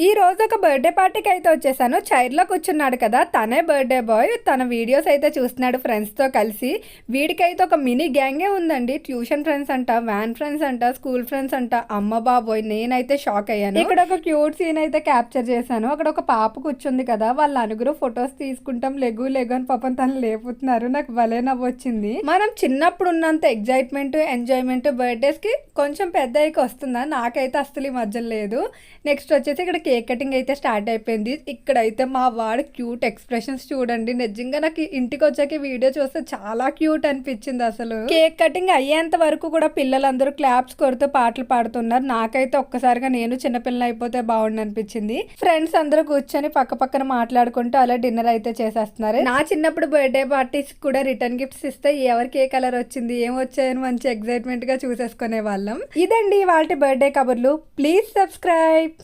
ఈ రోజు ఒక బర్త్డే పార్టీకి అయితే వచ్చేసాను. చైర్లో కూర్చున్నాడు కదా, తనే బర్త్డే బాయ్. తన వీడియోస్ అయితే చూస్తున్నాడు ఫ్రెండ్స్తో కలిసి. వీడికైతే ఒక మినీ గ్యాంగే ఉందండి. ట్యూషన్ ఫ్రెండ్స్ అంట, వ్యాన్ ఫ్రెండ్స్ అంట, స్కూల్ ఫ్రెండ్స్ అంట. అమ్మ బాబోయ్, నేనైతే షాక్ అయ్యాను. ఇక్కడ ఒక క్యూట్ సీన్ అయితే క్యాప్చర్ చేశాను. అక్కడ ఒక పాప కూర్చుంది కదా, వాళ్ళ నలుగురు ఫొటోస్ తీసుకుంటాం లెగు లెగు అని పాపం తను లేపుతున్నారు. నాకు భలే నవ్వొచ్చింది. మనం చిన్నప్పుడు ఉన్నంత ఎగ్జైట్మెంట్, ఎంజాయ్మెంట్ బర్త్డేస్ కి కొంచెం పెద్ద అయ్యి వస్తుందా? నాకైతే అస్సలు ఈ మధ్య లేదు. నెక్స్ట్ వచ్చేసి ఇక్కడ కేక్ కటింగ్ అయితే స్టార్ట్ అయిపోయింది. ఇక్కడైతే మా వాడు క్యూట్ ఎక్స్ప్రెషన్స్ చూడండి. నిజంగా నాకు ఇంటికి వచ్చాక వీడియో చూస్తే చాలా క్యూట్ అనిపించింది. అసలు కేక్ కటింగ్ అయ్యేంత వరకు కూడా పిల్లలందరూ క్లాప్స్ కొడుతూ పాటలు పాడుతున్నారు. నాకైతే ఒక్కసారిగా నేను చిన్నపిల్లలు అయిపోతే బాగుండు అనిపించింది. ఫ్రెండ్స్ అందరూ కూర్చొని పక్క పక్కన మాట్లాడుకుంటూ అలా డిన్నర్ అయితే చేసేస్తున్నారు. నా చిన్నప్పుడు బర్త్డే పార్టీస్ కూడా రిటర్న్ గిఫ్ట్స్ ఇస్తే ఎవరికి ఏ కలర్ వచ్చింది, ఏం వచ్చాయని మంచి ఎక్సైట్మెంట్ గా చూసేసుకునే వాళ్ళం. ఇదండి వాళ్ళ బర్త్డే కబుర్లు. Please subscribe.